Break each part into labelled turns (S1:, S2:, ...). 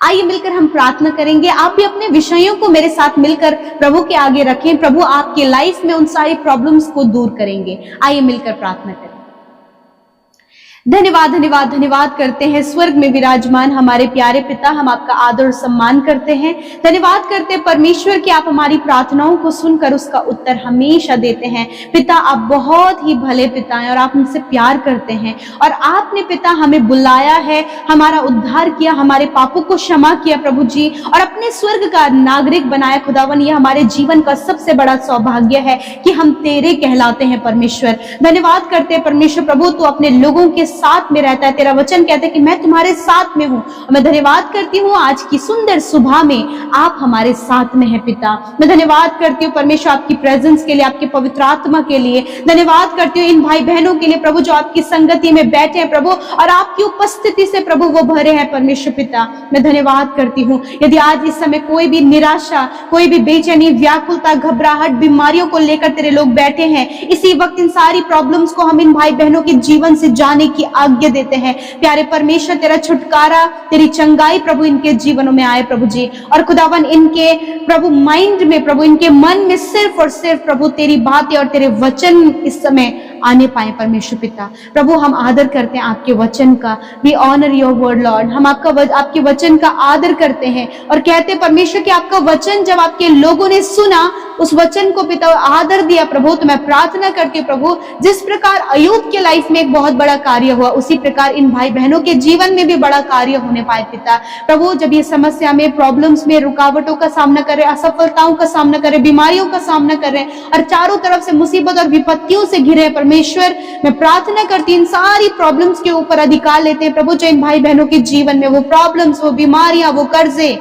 S1: आइए मिलकर हम प्रार्थना करेंगे। आप भी अपने विषयों को मेरे साथ मिलकर प्रभु के आगे रखें। प्रभु आपकी लाइफ में उन सारी प्रॉब्लम्स को दूर करेंगे। आइए मिलकर प्रार्थना करें। धन्यवाद धन्यवाद धन्यवाद करते हैं स्वर्ग में विराजमान हमारे प्यारे पिता, हम आपका आदर और सम्मान करते हैं। धन्यवाद करते हैं परमेश्वर कि आप हमारी प्रार्थनाओं को सुनकर उसका उत्तर हमेशा देते हैं। पिता, आप बहुत ही भले पिता हैं और आप हमसे प्यार करते हैं, और आपने पिता हमें बुलाया है, हमारा उद्धार किया, हमारे पापों को क्षमा किया प्रभु जी, और अपने स्वर्ग का नागरिक बनाया। खुदावन, ये हमारे जीवन का सबसे बड़ा सौभाग्य है कि हम तेरे कहलाते हैं परमेश्वर। धन्यवाद करते हैं परमेश्वर प्रभु, तू अपने लोगों के साथ में रहता है। तेरा वचन कहता है कि मैं तुम्हारे साथ में हूं, और मैं धन्यवाद करती हूं आज की सुंदर सुबह में आप हमारे साथ में हैं पिता। मैं धन्यवाद करती हूँ परमेश्वर आपकी प्रेजेंस के लिए, आपके पवित्र आत्मा के लिए। धन्यवाद करती हूँ इन भाई बहनों के लिए प्रभु जो आपकी संगति में बैठे हैं प्रभु, और आपकी उपस्थिति से प्रभु वो भरे हैं परमेश्वर पिता। मैं धन्यवाद करती हूँ यदि आज इस समय कोई भी निराशा, कोई भी बेचैनी, व्याकुलता, घबराहट, बीमारियों को लेकर तेरे लोग बैठे हैं, इसी वक्त इन सारी प्रॉब्लम्स को हम इन भाई बहनों के जीवन से जाने की आज्ञा देते हैं। प्यारे परमेश्वर, तेरा छुटकारा, तेरी चंगाई प्रभु इनके जीवनों में आए प्रभु जी, और खुदावन इनके प्रभु माइंड में प्रभु, इनके मन में सिर्फ और सिर्फ प्रभु तेरी बातें और तेरे वचन इस समय आने पाए परमेश्वर पिता। प्रभु, हम आदर करते हैं आपके वचन का। We honour your word Lord. हम आपके वचन का आदर करते हैं और कहते हैं परमेश्वर कि आपका वचन जब आपके लोगों ने सुना, उस वचन को पिता आदर दिया प्रभु। तो मैं प्रार्थना करती हूँ प्रभु, जिस प्रकार अयूब के लाइफ में एक बहुत बड़ा कार्य हुआ, उसी प्रकार इन भाई बहनों के जीवन में भी बड़ा कार्य होने पाए पिता। प्रभु, जब ये समस्या में, प्रॉब्लम्स में, रुकावटों का सामना कर रहे, असफलताओं का सामना कर रहे, बीमारियों का सामना कर रहे हैं, और चारों तरफ से मुसीबत और विपत्तियों से घिरे हैं परमेश्वर, मैं प्रार्थना करती इन सारी प्रॉब्लम्स के ऊपर अधिकार लेते हैं प्रभु। जो इन भाई बहनों के जीवन में वो प्रॉब्लम्स, वो बीमारियां, वो कर्जे,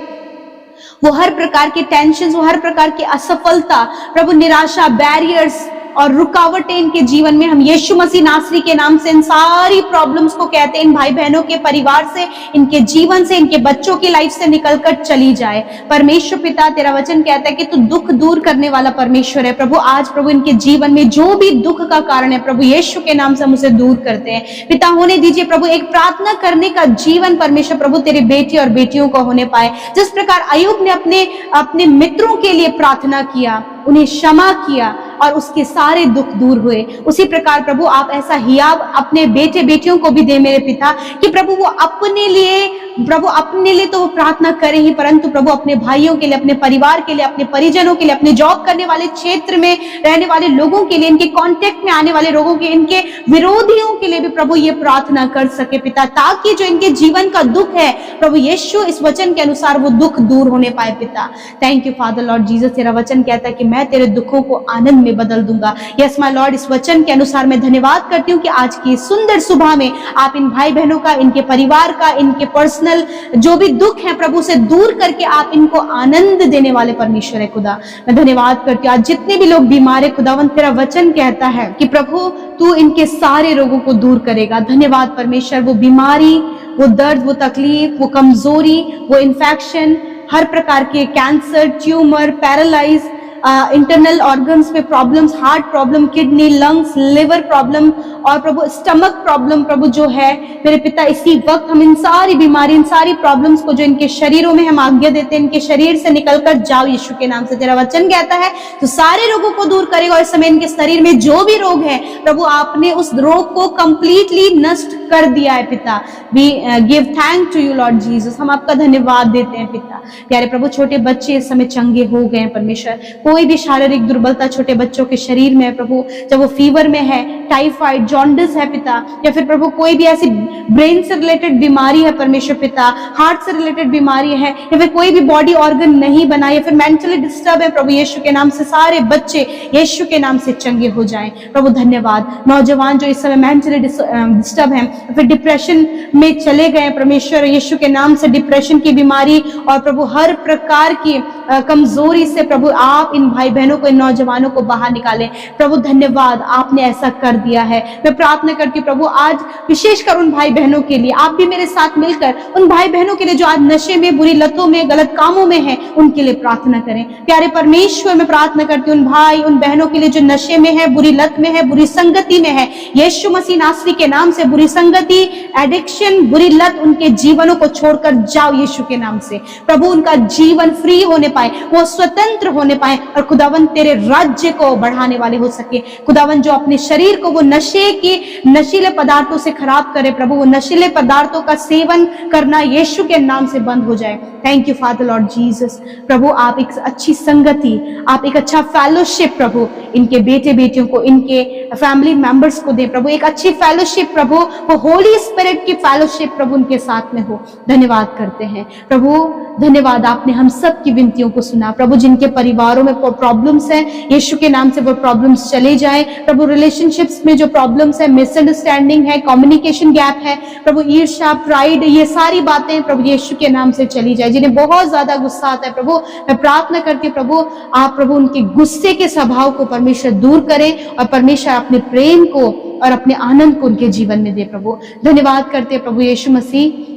S1: वो हर प्रकार के टेंशन, वो हर प्रकार की असफलता प्रभु, निराशा, बैरियर्स और रुकावटें इनके जीवन में, हम यीशु मसीह नासरी के नाम से इन सारी प्रॉब्लम्स को कहते हैं इन भाई बहनों के परिवार से, इनके जीवन से, इनके बच्चों की लाइफ से निकलकर चली जाए। परमेश्वर पिता, तेरा वचन कहता है कि तू दुख दूर करने वाला परमेश्वर है प्रभु। आज प्रभु इनके जीवन में जो भी दुख का कारण है प्रभु, यीशु के नाम से हम उसे दूर करते हैं पिता। होने दीजिए प्रभु एक प्रार्थना करने का जीवन परमेश्वर प्रभु तेरे बेटी और बेटियों को होने पाए। जिस प्रकार अय्यूब ने अपने मित्रों के लिए प्रार्थना किया, उन्हें क्षमा किया और उसके सारे दुख दूर हुए, उसी प्रकार प्रभु आप ऐसा हियाव अपने बेटे बेटियों को भी दे मेरे पिता, कि प्रभु वो अपने लिए तो वो प्रार्थना करें ही, परंतु प्रभु अपने भाइयों के लिए, अपने परिवार के लिए, अपने परिजनों के लिए, अपने जॉब करने वाले क्षेत्र में रहने वाले लोगों के लिए, इनके कांटेक्ट में आने वाले लोगों के, इनके विरोधियों के लिए भी प्रभु ये प्रार्थना कर सके पिता, ताकि जो इनके जीवन का दुख है प्रभु यीशु इस वचन के अनुसार वो दुख दूर होने पाए पिता। Thank you Father Lord Jesus. तेरा वचन कहता है कि मैं तेरे दुखों को आनंद में बदल दूंगा। यस माय लॉर्ड, इस वचन के अनुसार मैं धन्यवाद करती हूँ कि आज की सुंदर सुबह में आप इन भाई बहनों का, इनके परिवार का, इनके पर्सनल जो भी दुख है प्रभु से दूर करके आप इनको आनंद देने वाले परमेश्वर है खुदा। मैं धन्यवाद करती हूँ आज जितने भी लोग बीमार है खुदावन, तेरा वचन कहता है कि प्रभु तू इनके सारे रोगों को दूर करेगा। धन्यवाद परमेश्वर, वो बीमारी, वो दर्द, वो तकलीफ, वो कमजोरी, वो इन्फेक्शन, हर प्रकार के cancer, tumour, paralyse, internal organs में problems, heart problem, kidney, lungs, liver problem और प्रभु स्टमक प्रॉब्लम प्रभु जो है मेरे पिता, इसी वक्त हम इन सारी बीमारी, इन सारी प्रॉब्लम्स को जो इनके शरीरों में हम आज्ञा देते हैं, इनके शरीर से निकलकर जाओ यीशु के नाम से। तेरा वचन कहता है तो सारे रोगों को दूर करेगा, और इस समय इनके शरीर में जो भी रोग है प्रभु आपने उस रोग को कंप्लीटली नष्ट कर दिया है पिता। We give thank to you Lord Jesus. हम आपका धन्यवाद देते हैं पिता। प्यारे प्रभु, छोटे बच्चे इस समय चंगे हो गए हैं परमेश्वर, कोई भी शारीरिक दुर्बलता छोटे बच्चों के शरीर में है प्रभु, जब वो फीवर में है, टाइफाइड, जॉन्डिस है पिता, या फिर प्रभु कोई भी ऐसी ब्रेन से रिलेटेड बीमारी है परमेश्वर पिता, हार्ट से रिलेटेड बीमारी है, या फिर कोई भी बॉडी ऑर्गन नहीं बना, या फिर मेंटली डिस्टर्ब है प्रभु यीशु के नाम से सारे बच्चे यीशु के नाम से चंगे हो जाएं प्रभु। धन्यवाद। नौजवान जो इस समय मेंटली डिस्टर्ब हैं, फिर डिप्रेशन में चले गए परमेश्वर यीशु के नाम से, डिप्रेशन की बीमारी और प्रभु हर प्रकार की कमजोरी से प्रभु आप इन भाई बहनों को, इन नौजवानों को बाहर निकालें। प्रभु धन्यवाद, आपने ऐसा कर दिया है। मैं प्रार्थना करती हूँ प्रभु आज विशेषकर उन भाई बहनों के लिए, आप भी मेरे साथ मिलकर उन भाई बहनों के लिए जो आज नशे में, बुरी लतों में, गलत कामों में है, उनके लिए प्रार्थना करें। प्यारे परमेश्वर, मैं प्रार्थना करती हूँ उन भाई, उन बहनों के लिए जो नशे में है, बुरी लत में है, बुरी संगति में है, यीशु मसीह नासरी के नाम से बुरी संगति, एडिक्शन, बुरी लत उनके जीवनों को छोड़कर जाओ यीशु के नाम से। प्रभु उनका जीवन फ्री होने पाए, वो स्वतंत्र होने पाए और खुदावन तेरे राज्य को बढ़ाने वाले हो सके। खुदावन जो अपने शरीर को वो नशीले पदार्थों से खराब करे, प्रभु वो नशीले पदार्थों का सेवन करना यीशु के नाम से बंद हो जाए। Thank you Father Lord Jesus. प्रभु आप एक अच्छी संगति, आप एक अच्छा फेलोशिप प्रभु इनके बेटे बेटियों को, इनके फैमिली मेंबर्स को दे प्रभु, एक अच्छी फेलोशिप प्रभु, वो होली स्पिरिट की फेलोशिप प्रभु उनके साथ में हो। धन्यवाद करते हैं प्रभु, धन्यवाद, आपने हम सब की विनतियों को सुना प्रभु। जिनके परिवारों में प्रॉब्लम्स है, यीशु के नाम से वो प्रॉब्लम्स चले जाए प्रभु। रिलेशनशिप्स में जो प्रॉब्लम्स है, मिसअंडरस्टैंडिंग है, कम्युनिकेशन गैप है प्रभु, ईर्ष्या, प्राइड, ये सारी बातें प्रभु यीशु के नाम से चली जाए। जिन्हें बहुत ज्यादा गुस्सा आता है प्रभु, मैं प्रार्थना करती हूँ प्रभु, आप प्रभु उनके गुस्से के स्वभाव को परमेश्वर दूर करें और परमेश्वर अपने प्रेम को और अपने आनंद को उनके जीवन में दे प्रभु। धन्यवाद करते हैं प्रभु यीशु मसीह।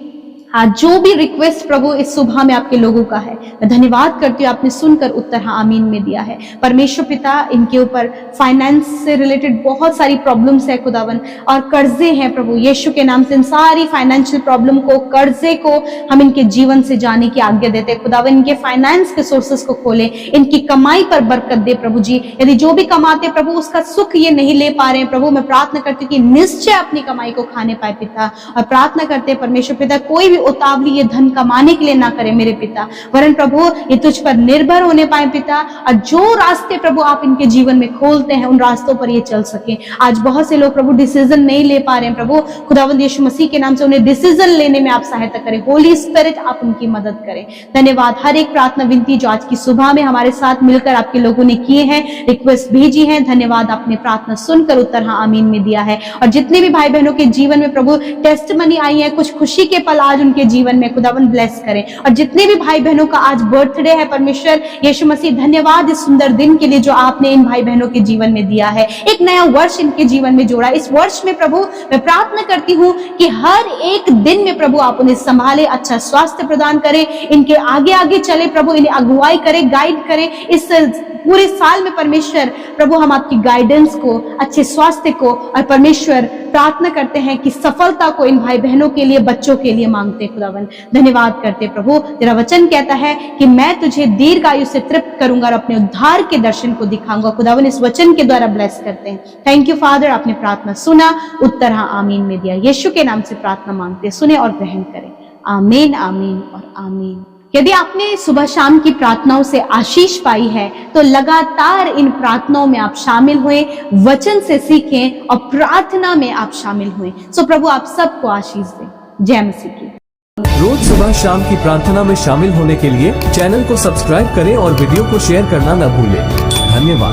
S1: हाँ, जो भी रिक्वेस्ट प्रभु इस सुबह में आपके लोगों का है, मैं धन्यवाद करती हूँ, आपने सुनकर उत्तर हाँ आमीन में दिया है। परमेश्वर पिता, इनके ऊपर फाइनेंस से रिलेटेड बहुत सारी प्रॉब्लम्स है खुदावन, और कर्जे हैं प्रभु यीशु के नाम से। इन सारी फाइनेंशियल प्रॉब्लम को, कर्जे को हम इनके जीवन से जाने की आज्ञा देते हैं खुदावन। इनके फाइनेंस के सोर्सेस को खोले, इनकी कमाई पर बरकत दे प्रभु जी। यदि जो भी कमाते प्रभु उसका सुख ये नहीं ले पा रहे हैं प्रभु, मैं प्रार्थना करती हूँ कि निश्चय अपनी कमाई को खाने पाए पिता। और प्रार्थना करते हैं परमेश्वर पिता, कोई भी उतावली ये धन कमाने के लिए ना करे मेरे पिता, वरन प्रभु ये तुझ पर निर्भर होने पाए पिता। और जो रास्ते प्रभु आप इनके जीवन में खोलते हैं, उन रास्तों पर ये चल सके। आज बहुत से लोग प्रभु डिसीजन नहीं ले पा रहे हैं प्रभु, खुदावंद यीशु मसीह के नाम से उन्हें डिसीजन लेने में आप सहायता करें। होली स्पिरिट आप उनकी मदद करें। धन्यवाद। हर एक प्रार्थना विनती जो आज की सुबह में हमारे साथ मिलकर आपके लोगों ने किए हैं, रिक्वेस्ट भेजी है, धन्यवाद, आपने प्रार्थना सुनकर उत्तर हाँ आमीन में दिया है। और जितने भी भाई बहनों के जीवन में प्रभु टेस्टमनी आई है, कुछ खुशी के पल आज उनके जीवन में खुदावन ब्लेस करें। और जितने भी भाई बहनों का आज बर्थडे है परमेश्वर यीशु मसीह, धन्यवाद इस सुंदर दिन के लिए जो आपने इन भाई बहनों के जीवन में दिया है। एक नया वर्ष इनके जीवन में जोड़ा। इस वर्ष में प्रभु मैं प्रार्थना करती हूँ कि हर एक दिन में प्रभु आप उन्हें संभाले, अच्छा स्वास्थ्य प्रदान करें, इनके आगे आगे चले प्रभु, इन्हें अगुवाई करें, गाइड करें। इस पूरे साल में परमेश्वर प्रभु हम आपकी गाइडेंस को, अच्छे स्वास्थ्य को, और परमेश्वर प्रार्थना करते हैं कि सफलता को इन भाई बहनों के लिए, बच्चों के लिए मांगते खुदावन। धन्यवाद करते प्रभु, तेरा वचन कहता है कि मैं तुझे दीर्घ आयु से तृप्त करूंगा और अपने उद्धार के दर्शन को दिखाऊंगा। खुदावन इस वचन के द्वारा ब्लेस करते हैं। थैंक यू फादर, आपने प्रार्थना सुना, उत्तर हाँ आमीन में दिया। यीशु के नाम से प्रार्थना मांगते, सुने और ग्रहण करें। आमीन, आमीन और आमीन। यदि आपने सुबह शाम की प्रार्थनाओं से आशीष पाई है तो लगातार इन प्रार्थनाओं में आप शामिल हुए, वचन से सीखें और प्रार्थना में आप शामिल हुए। सो प्रभु आप सबको आशीष दे। जय मसीह की।
S2: रोज सुबह शाम की प्रार्थना में शामिल होने के लिए चैनल को सब्सक्राइब करें और वीडियो को शेयर करना न भूलें। धन्यवाद।